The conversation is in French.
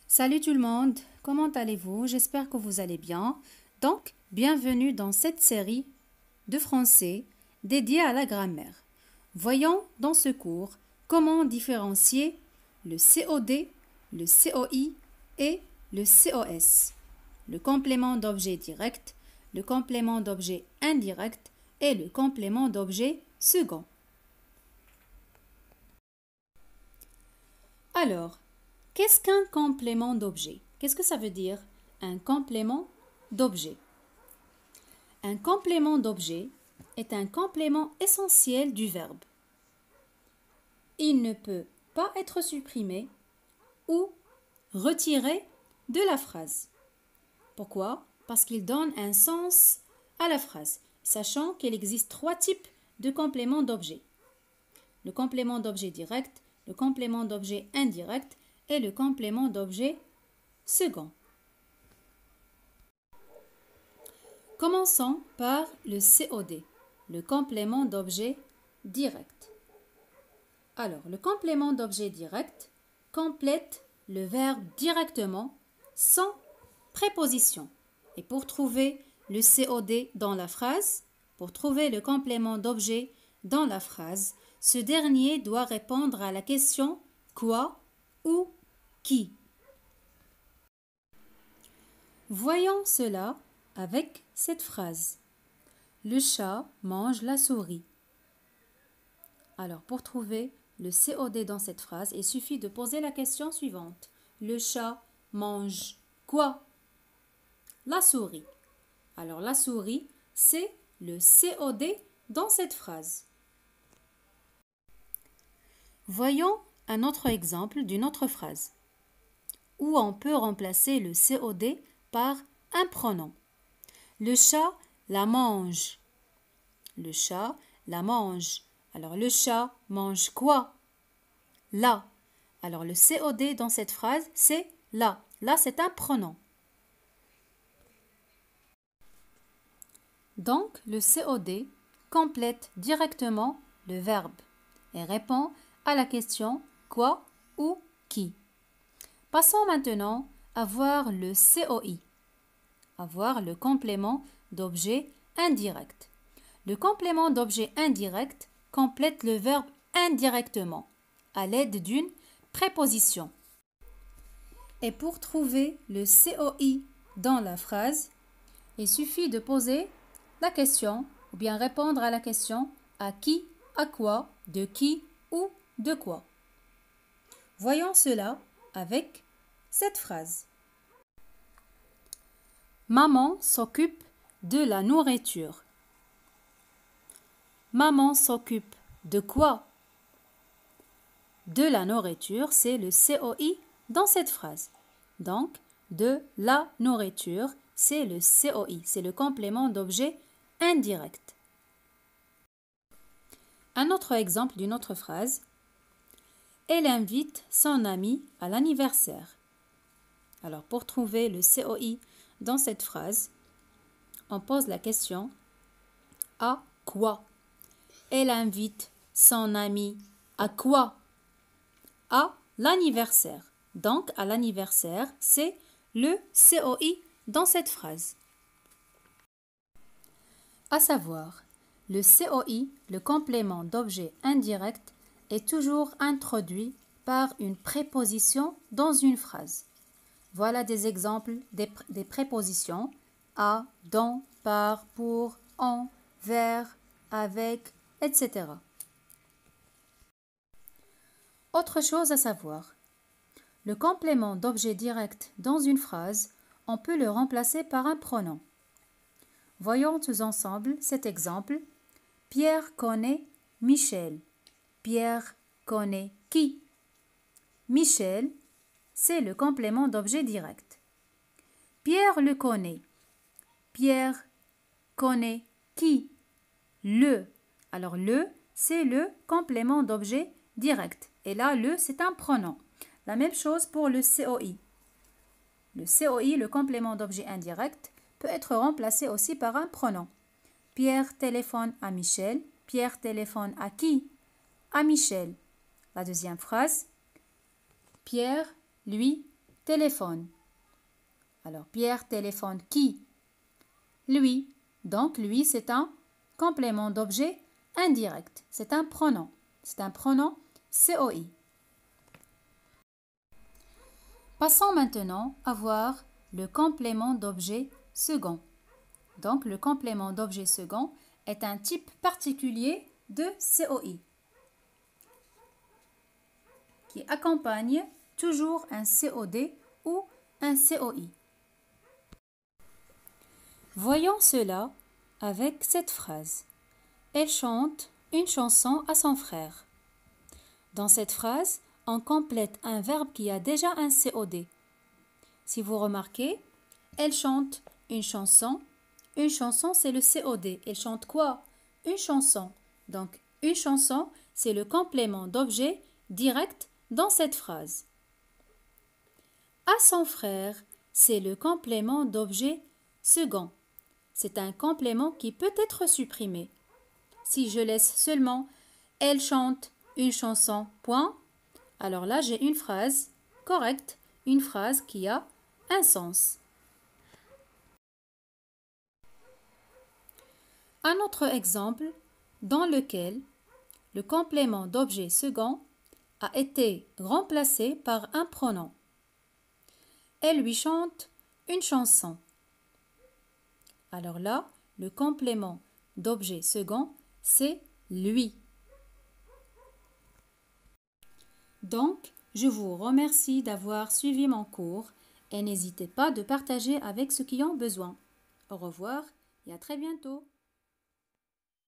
Salut tout le monde, comment allez-vous? J'espère que vous allez bien. Donc, bienvenue dans cette série de français dédiée à la grammaire. Voyons dans ce cours comment différencier le COD, le COI et le COS, le complément d'objet direct, le complément d'objet indirect et le complément d'objet second. Alors, qu'est-ce qu'un complément d'objet? Qu'est-ce que ça veut dire, un complément d'objet? Un complément d'objet est un complément essentiel du verbe. Il ne peut pas être supprimé ou retiré de la phrase. Pourquoi? Parce qu'il donne un sens à la phrase, sachant qu'il existe trois types de compléments d'objet. Le complément d'objet direct, le complément d'objet indirect et le complément d'objet second. Commençons par le COD, le complément d'objet direct. Alors, le complément d'objet direct complète le verbe directement sans préposition. Et pour trouver le COD dans la phrase, pour trouver le complément d'objet dans la phrase, ce dernier doit répondre à la question quoi ou qui. Voyons cela avec cette phrase. Le chat mange la souris. Alors, pour trouver le COD dans cette phrase, il suffit de poser la question suivante. Le chat mange quoi? La souris. Alors, la souris, c'est le COD dans cette phrase. Voyons un autre exemple d'une autre phrase où on peut remplacer le COD par un pronom. Le chat la mange. Le chat la mange. Alors, le chat mange quoi? La. Alors, le COD dans cette phrase, c'est la. La, c'est un pronom. Donc, le COD complète directement le verbe et répond à la question quoi ou qui. Passons maintenant à voir le COI, à voir le complément d'objet indirect. Le complément d'objet indirect complète le verbe indirectement à l'aide d'une préposition. Et pour trouver le COI dans la phrase, il suffit de poser la question ou bien répondre à la question à qui, à quoi, de qui ou de quoi. Voyons cela avec cette phrase. Maman s'occupe de la nourriture. Maman s'occupe de quoi? De la nourriture, c'est le COI dans cette phrase. Donc, de la nourriture, c'est le COI, c'est le complément d'objet indirect. Un autre exemple d'une autre phrase. Elle invite son ami à l'anniversaire. Alors, pour trouver le COI dans cette phrase, on pose la question à quoi? Elle invite son ami à quoi? À l'anniversaire. Donc, à l'anniversaire, c'est le COI dans cette phrase. À savoir, le COI, le complément d'objet indirect, est toujours introduit par une préposition dans une phrase. Voilà des exemples des prépositions à, dans, par, pour, en, vers, avec, etc. Autre chose à savoir, le complément d'objet direct dans une phrase, on peut le remplacer par un pronom. Voyons tous ensemble cet exemple. Pierre connaît Michel. Pierre connaît qui? Michel, c'est le complément d'objet direct. Pierre le connaît. Pierre connaît qui? Le. Alors le, c'est le complément d'objet direct. Et là, le, c'est un pronom. La même chose pour le COI. Le COI, le complément d'objet indirect, peut être remplacé aussi par un pronom. Pierre téléphone à Michel. Pierre téléphone à qui? À Michel. La deuxième phrase. Pierre, lui, téléphone. Alors, Pierre téléphone qui? Lui. Donc, lui, c'est un complément d'objet indirect. C'est un pronom. C'est un pronom COI. Passons maintenant à voir le complément d'objet second. Donc, le complément d'objet second est un type particulier de COI qui accompagne toujours un COD ou un COI. Voyons cela avec cette phrase. Elle chante une chanson à son frère. Dans cette phrase, on complète un verbe qui a déjà un COD. Si vous remarquez, elle chante une chanson. Une chanson, c'est le COD. Elle chante quoi? Une chanson. Donc, une chanson, c'est le complément d'objet direct dans cette phrase. À son frère, c'est le complément d'objet second. C'est un complément qui peut être supprimé. Si je laisse seulement « elle chante une chanson, point », alors là j'ai une phrase correcte, une phrase qui a un sens. Un autre exemple dans lequel le complément d'objet second a été remplacé par un pronom. Elle lui chante une chanson. Alors là, le complément d'objet second, c'est lui. Donc, je vous remercie d'avoir suivi mon cours et n'hésitez pas de partager avec ceux qui ont besoin. Au revoir et à très bientôt.